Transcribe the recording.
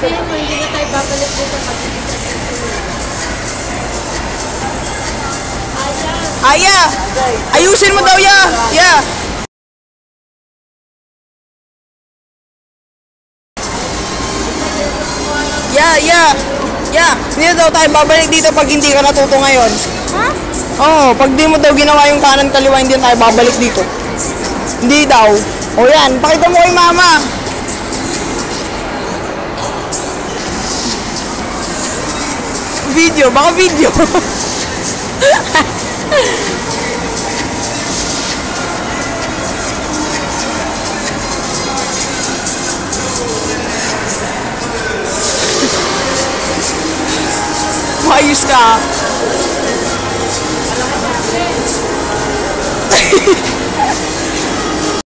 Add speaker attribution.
Speaker 1: Sabihin mo, hindi na tayo babalik dito pag hindi ka susunod.
Speaker 2: Aya! Ayusin mo daw, ya! Ya! Ya! Hindi na daw tayo babalik dito pag hindi ka natuto ngayon.
Speaker 1: Ha?
Speaker 2: Oo, pag di mo daw ginawa yung kanan kaliwa, hindi na tayo babalik dito. Hindi daw. O yan, pakita mo kay mama. Video, baka video. Ayos ka.